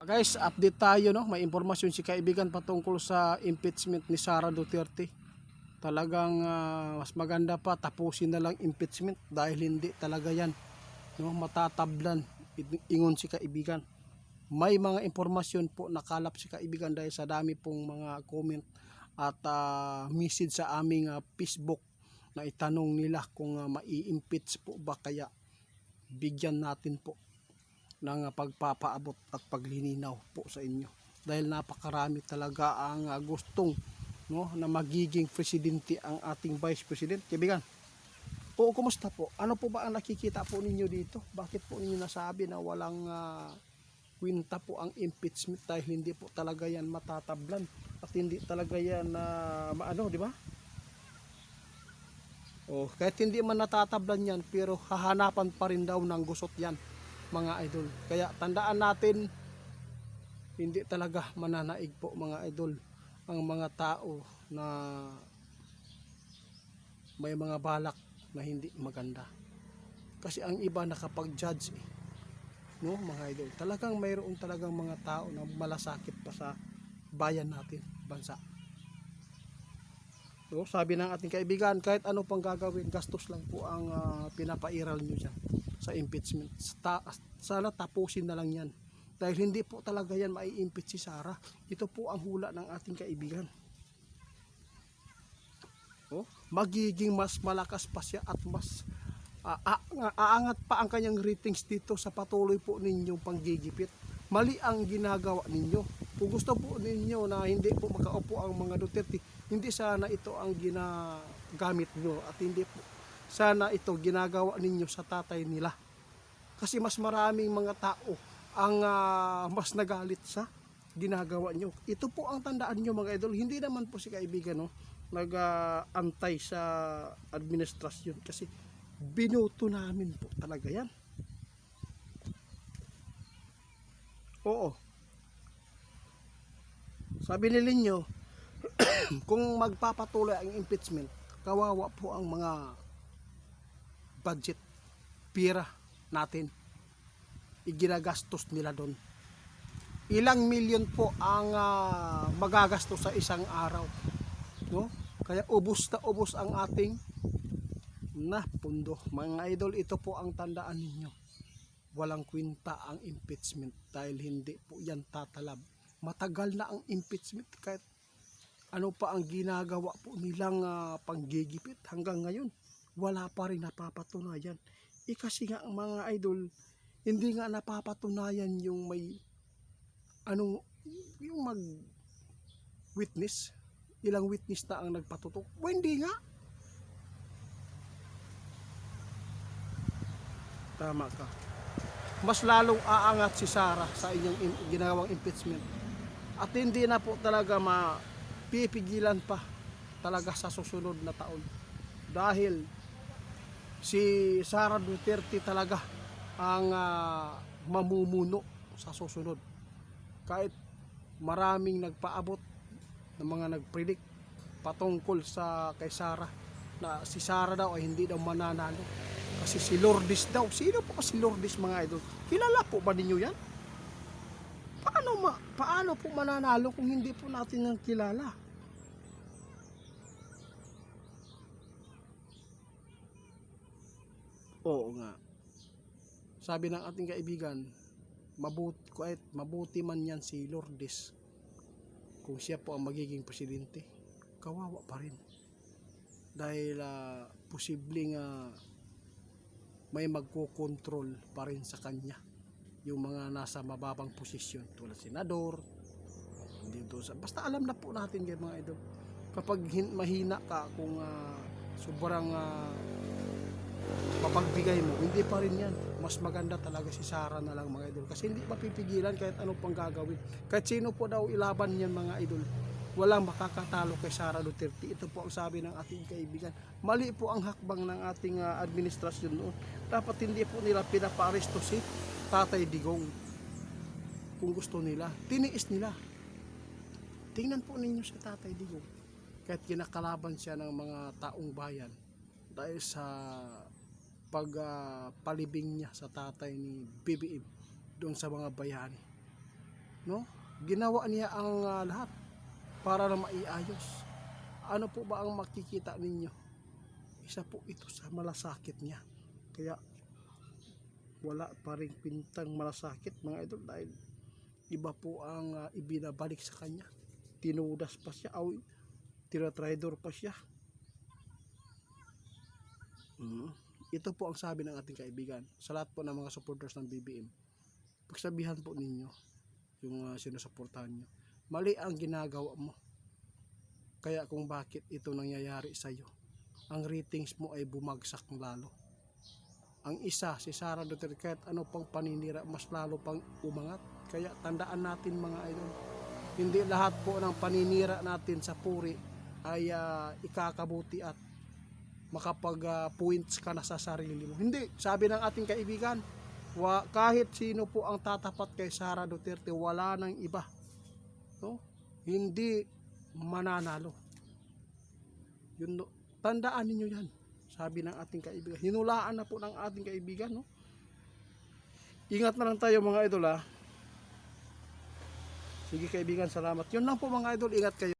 Guys, update tayo, no? May impormasyon si kaibigan patungkol sa impeachment ni Sara Duterte. Talagang mas maganda pa tapusin na lang impeachment dahil hindi talaga yan, no, matatablan. Ingon si kaibigan. May mga impormasyon po nakalap si kaibigan dahil sa dami pong mga comment at message sa aming Facebook na itanong nila kung mai-impeach po ba, kaya bigyan natin po ng pagpapaabot at paglilinaw po sa inyo dahil napakarami talaga ang gustong, no, na magiging presidente ang ating vice president. Kaibigan, po kumusta po? Ano po ba ang nakikita po ninyo dito? Bakit po ninyo nasabi na walang kwenta po ang impeachment dahil hindi po talaga yan matatablan at hindi talaga yan maano, di ba? Oh, kahit hindi man natatablan yan, pero hahanapan pa rin daw ng gusot yan, mga idol. Kaya tandaan natin, hindi talaga mananaig po, mga idol, ang mga tao na may mga balak na hindi maganda. Kasi ang iba nakapag-judge no, mga idol. Talagang mayroon talagang mga tao na malasakit pa sa bayan natin, bansa. So, sabi ng ating kaibigan, kahit ano pang gagawin, gastos lang po ang pinapairal nyo dyan sa impeachment. Sana tapusin na lang yan. Dahil hindi po talaga yan mai-impeach si Sara. Ito po ang hula ng ating kaibigan. Oh, magiging mas malakas pa siya at mas aangat pa ang kanyang ratings dito sa patuloy po ninyong panggigipit. Mali ang ginagawa ninyo. Kung gusto po ninyo na hindi po makaupo ang mga Duterte, hindi sana ito ang ginagamit nyo at hindi po sana ito ginagawa ninyo sa tatay nila. Kasi mas maraming mga tao ang mas nagalit sa ginagawa nyo. Ito po ang tandaan nyo, mga idol. Hindi naman po si kaibigan, no, nag-antay sa administrasyon kasi binoto namin po talaga yan. Oo. Sabi ni Linyo, kung magpapatuloy ang impeachment, kawawa po ang mga budget, pira natin. Iginagastos nila doon. Ilang milyon po ang magagastos sa isang araw. No? Kaya ubos na ubos ang ating pundo. Mga idol, ito po ang tandaan ninyo. Walang kwenta ang impeachment dahil hindi po yan tatalab. Matagal na ang impeachment, kahit ano pa ang ginagawa po nilang panggigipit hanggang ngayon, wala pa rin napapatunayan. Kasi nga mga idol, hindi nga napapatunayan yung may yung mag witness. Ilang witness na ang nagpatutok? O hindi nga. Tama ka. Mas lalong aangat si Sara sa inyong ginawang impeachment. At hindi na po talaga mapipigilan pa talaga sa susunod na taon. Dahil si Sara Duterte talaga ang mamumuno sa susunod. Kahit maraming nagpaabot ng mga nagpredict patungkol sa kay Sara, na si Sara daw ay hindi daw mananalo kasi si Lourdes daw. Sino po si Lourdes, mga idol? Kilala po ba ninyo yan? Paano po mananalo kung hindi po natin ang kilala? Oo nga. Sabi ng ating kaibigan, mabuti man yan si Lourdes, kung siya po ang magiging presidente, kawawa pa rin. Dahil posibleng may magkokontrol pa rin sa kanya yung mga nasa mababang posisyon tulad senador, hindi doon basta alam na po natin kayo, mga idol. Kapag mahina ka, kung sobrang mapagbigay mo, hindi pa rin yan. Mas maganda talaga si Sara na lang, mga idol, kasi hindi mapipigilan kahit anong pang gagawin. Kahit sino po daw ilaban yan, mga idol, walang makakatalo kay Sara Duterte. Ito po ang sabi ng ating kaibigan. Mali po ang hakbang ng ating administrasyon noon. Dapat hindi po nila pinaparesto si Tatay Digong. Kung gusto nila, tiniis nila. Tingnan po ninyo sa Tatay Digong. Kahit kinakalaban siya ng mga taong bayan dahil sa pagpalibing niya sa tatay ni BBM doon sa mga bayani. no? Ginawa niya ang lahat para na maiayos. Ano po ba ang makikita ninyo? Isa po ito sa malasakit niya. Kaya wala pa rin pintang malasakit mga idol, dahil iba po ang ibinabalik sa kanya. Tinudas pa siya, tinatraidor pa siya. Ito po ang sabi ng ating kaibigan sa lahat po ng mga supporters ng BBM. Pagsabihan po ninyo yung sinusuportahan nyo, mali ang ginagawa mo. Kaya kung bakit ito nangyayari sa iyo, ang ratings mo ay bumagsak lalo. Ang isa, si Sara Duterte, kahit ano pang paninira, mas lalo pang umangat. Kaya tandaan natin mga idol, hindi lahat po ng paninira natin sa puri ay ikakabuti at makapag-points ka na sa sarili mo. Hindi, sabi ng ating kaibigan, kahit sino po ang tatapat kay Sara Duterte, wala nang iba, no? Hindi mananalo. Yun, no? Tandaan ninyo yan, sabi ng ating kaibigan. Hinulaan na po ng ating kaibigan, no? Ingat na lang tayo mga idol, ha. Sige kaibigan, salamat. Yun lang po mga idol, ingat kayo.